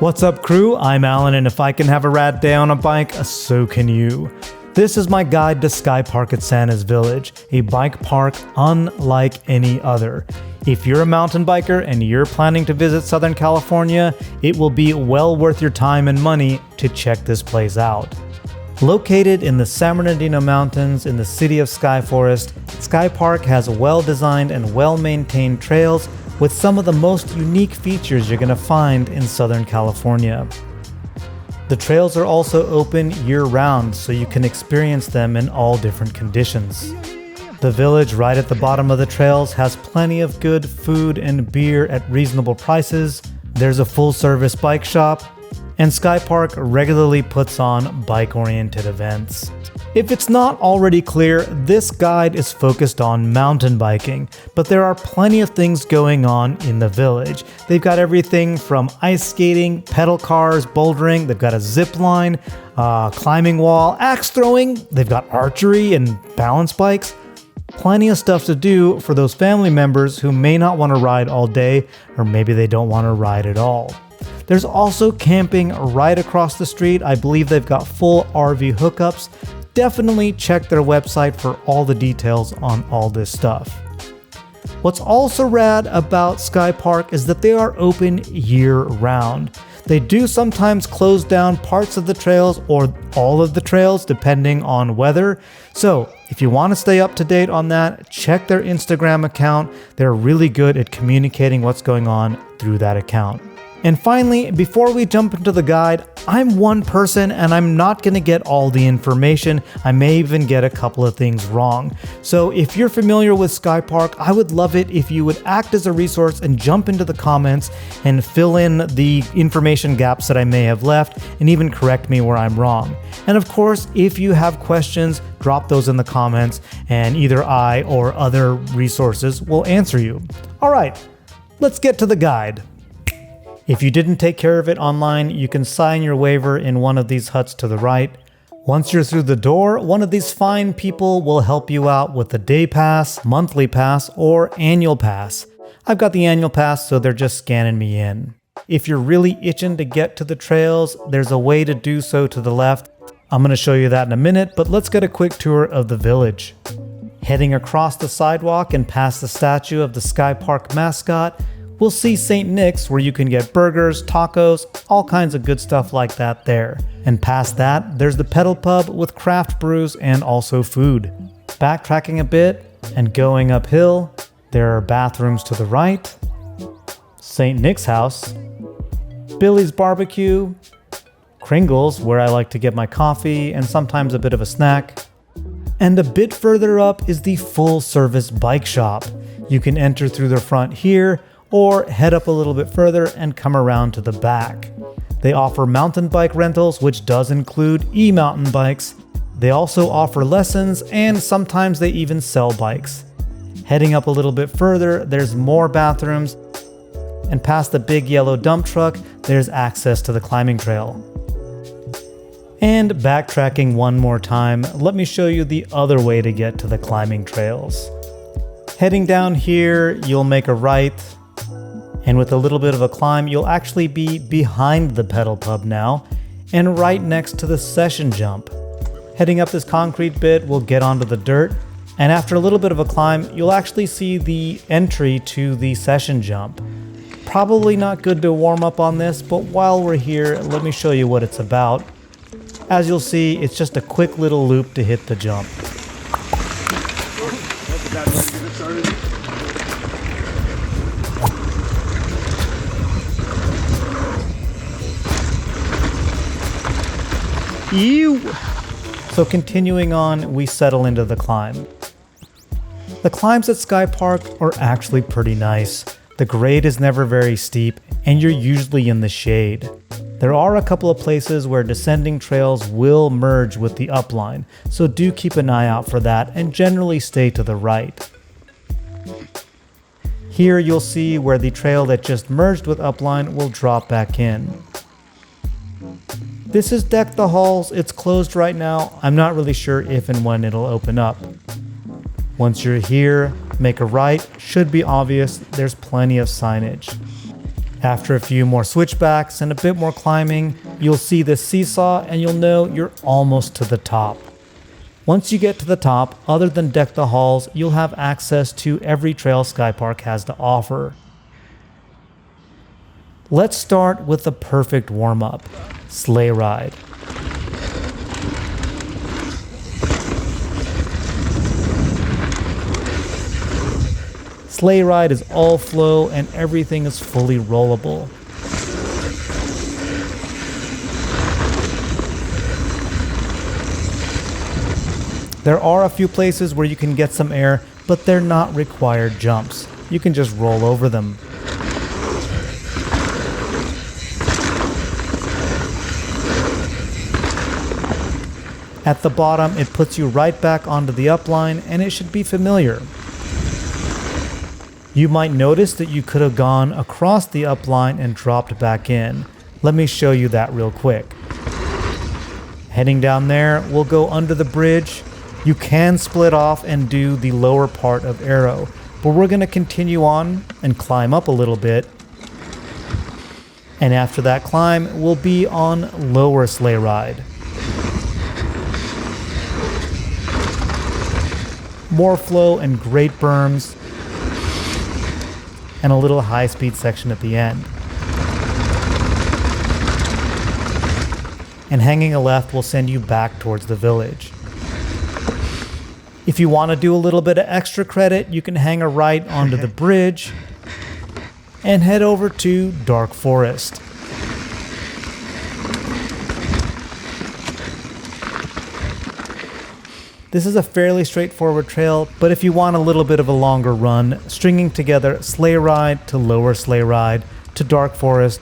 What's up, crew? I'm Alan, and if I can have a rad day on a bike, so can you. This is my guide to Skypark at Santa's Village, a bike park unlike any other. If you're a mountain biker and you're planning to visit Southern California, it will be well worth your time and money to check this place out. Located in the San Bernardino Mountains in the city of Skyforest, Skypark has well-designed and well-maintained trails with some of the most unique features you're going to find in Southern California. The trails are also open year-round, so you can experience them in all different conditions. The village right at the bottom of the trails has plenty of good food and beer at reasonable prices. There's a full-service bike shop, and Skypark regularly puts on bike-oriented events. If it's not already clear, this guide is focused on mountain biking, but there are plenty of things going on in the village. They've got everything from ice skating, pedal cars, bouldering, they've got a zip line, climbing wall, axe throwing, they've got archery and balance bikes. Plenty of stuff to do for those family members who may not want to ride all day, or maybe they don't want to ride at all. There's also camping right across the street. I believe they've got full RV hookups. Definitely check their website for all the details on all this stuff. What's also rad about Skypark is that they are open year-round. They do sometimes close down parts of the trails or all of the trails depending on weather. So if you want to stay up to date on that, check their Instagram account. They're really good at communicating what's going on through that account. And finally, before we jump into the guide, I'm one person and I'm not going to get all the information. I may even get a couple of things wrong. So if you're familiar with Skypark, I would love it if you would act as a resource and jump into the comments and fill in the information gaps that I may have left and even correct me where I'm wrong. And of course, if you have questions, drop those in the comments and either I or other resources will answer you. All right, let's get to the guide. If you didn't take care of it online, you can sign your waiver in one of these huts to the right. Once you're through the door, one of these fine people will help you out with the day pass, monthly pass, or annual pass. I've got the annual pass, so they're just scanning me in. If you're really itching to get to the trails, there's a way to do so to the left. I'm going to show you that in a minute, but let's get a quick tour of the village. Heading across the sidewalk and past the statue of the Skypark mascot, we'll see St. Nick's, where you can get burgers, tacos, all kinds of good stuff like that there. And past that, there's the pedal pub with craft brews and also food. Backtracking a bit and going uphill, there are bathrooms to the right, St. Nick's house, Billy's Barbecue, Kringle's, where I like to get my coffee and sometimes a bit of a snack. And a bit further up is the full-service bike shop. You can enter through the front here, or head up a little bit further and come around to the back. They offer mountain bike rentals, which does include e-mountain bikes. They also offer lessons, and sometimes they even sell bikes. Heading up a little bit further, there's more bathrooms, and past the big yellow dump truck, there's access to the climbing trail. And backtracking one more time, let me show you the other way to get to the climbing trails. Heading down here, you'll make a right, and with a little bit of a climb, you'll actually be behind the pedal pub now, and right next to the session jump. Heading up this concrete bit, we'll get onto the dirt, and after a little bit of a climb, you'll actually see the entry to the session jump. Probably not good to warm up on this, but while we're here, let me show you what it's about. As you'll see, it's just a quick little loop to hit the jump. Ew! So continuing on, we settle into the climb. The climbs at Skypark are actually pretty nice. The grade is never very steep, and you're usually in the shade. There are a couple of places where descending trails will merge with the upline, so do keep an eye out for that and generally stay to the right. Here you'll see where the trail that just merged with upline will drop back in. This is Deck the Halls. It's closed right now. I'm not really sure if and when it'll open up. Once you're here, make a right. Should be obvious. There's plenty of signage. After a few more switchbacks and a bit more climbing, you'll see this seesaw and you'll know you're almost to the top. Once you get to the top, other than Deck the Halls, you'll have access to every trail Skypark has to offer. Let's start with the perfect warm-up, Sleigh Ride. Sleigh Ride is all flow and everything is fully rollable. There are a few places where you can get some air, but they're not required jumps. You can just roll over them. At the bottom, it puts you right back onto the upline, and it should be familiar. You might notice that you could have gone across the upline and dropped back in. Let me show you that real quick. Heading down there, we'll go under the bridge. You can split off and do the lower part of Arrow, but we're going to continue on and climb up a little bit. And after that climb, we'll be on Lower Sleigh Ride. More flow and great berms, and a little high-speed section at the end. And hanging a left will send you back towards the village. If you want to do a little bit of extra credit, you can hang a right onto the bridge and head over to Dark Forest. This is a fairly straightforward trail, but if you want a little bit of a longer run, stringing together Sleigh Ride to Lower Sleigh Ride to Dark Forest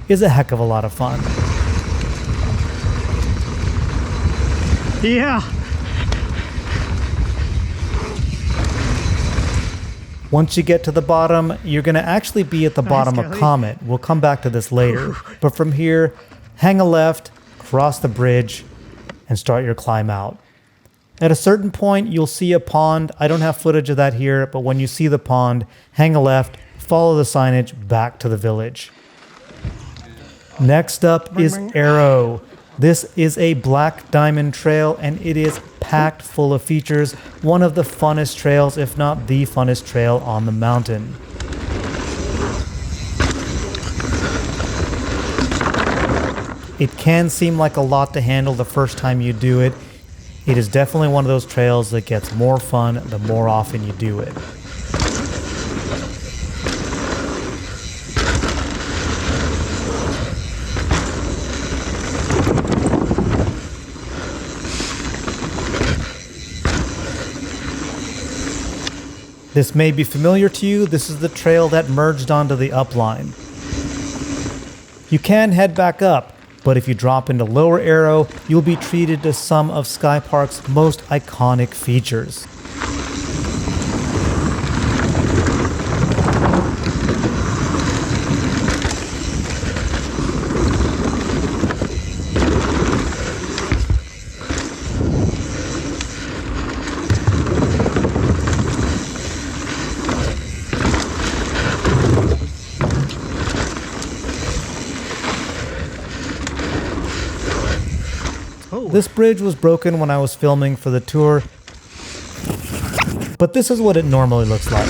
is a heck of a lot of fun. Yeah. Once you get to the bottom, you're going to actually be at the bottom of Comet. We'll come back to this later. But from here, hang a left, cross the bridge, and start your climb out. At a certain point, you'll see a pond. I don't have footage of that here, but when you see the pond, hang a left, follow the signage back to the village. Next up is Arrow. This is a black diamond trail, and it is packed full of features. One of the funnest trails, if not the funnest trail on the mountain. It can seem like a lot to handle the first time you do it. It is definitely one of those trails that gets more fun the more often you do it. This may be familiar to you. This is the trail that merged onto the Upline. You can head back up, but if you drop into Lower Arrow, you'll be treated to some of Skypark's most iconic features. This bridge was broken when I was filming for the tour, but this is what it normally looks like.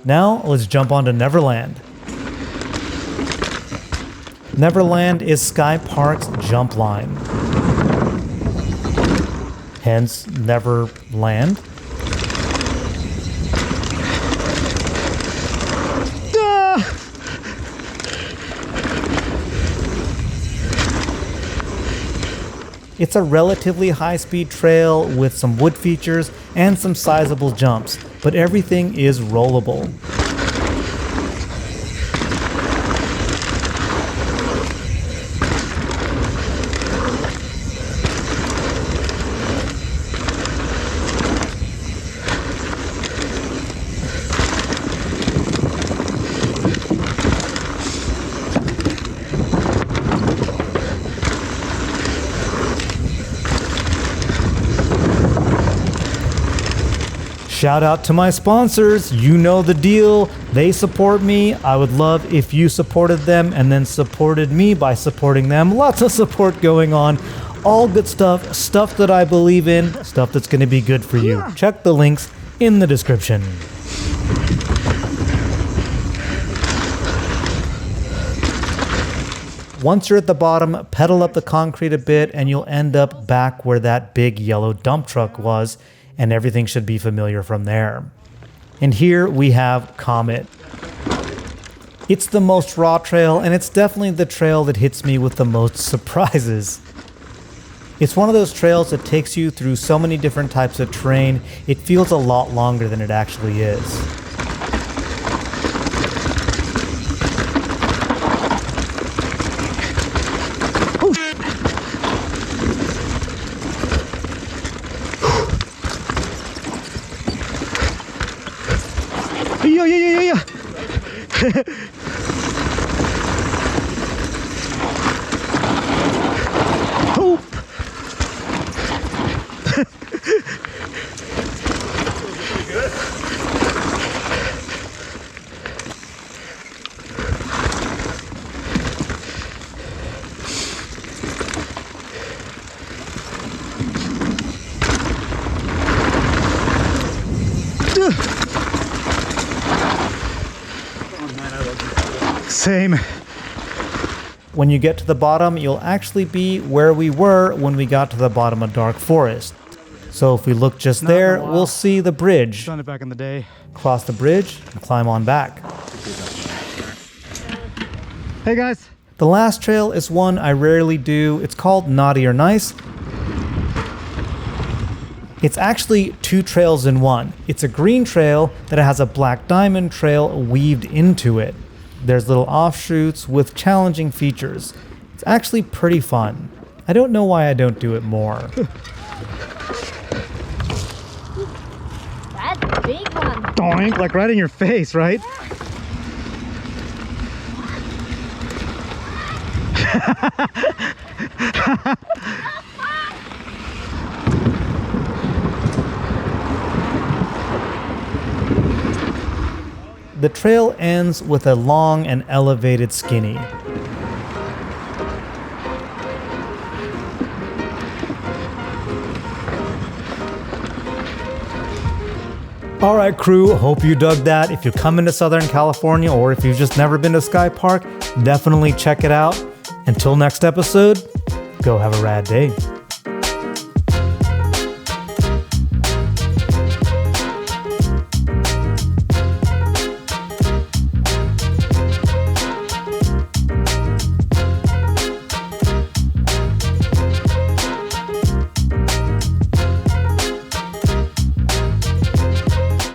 Now let's jump on to Neverland. Neverland is Skypark's jump line. Hence, Neverland. It's a relatively high-speed trail with some wood features and some sizable jumps, but everything is rollable. Shout out to my sponsors, you know the deal. They support me. I would love if you supported them and then supported me by supporting them. Lots of support going on. All good stuff, stuff that I believe in, stuff that's going to be good for you. Check the links in the description. Once you're at the bottom, pedal up the concrete a bit and you'll end up back where that big yellow dump truck was, and everything should be familiar from there. And here we have Comet. It's the most raw trail, and it's definitely the trail that hits me with the most surprises. It's one of those trails that takes you through so many different types of terrain, it feels a lot longer than it actually is. Yeah. Hope. Same. When you get to the bottom, you'll actually be where we were when we got to the bottom of Dark Forest. So if we look just there, we'll see the bridge. Done it back in the day. Cross the bridge and climb on back. Hey guys. The last trail is one I rarely do. It's called Naughty or Nice. It's actually two trails in one. It's a green trail that has a black diamond trail weaved into it. There's little offshoots with challenging features. It's actually pretty fun. I don't know why I don't do it more. That's a big one. Doink, like right in your face, right? The trail ends with a long and elevated skinny. Alright crew, hope you dug that. If you come into Southern California or if you've just never been to Skypark, definitely check it out. Until next episode, go have a rad day.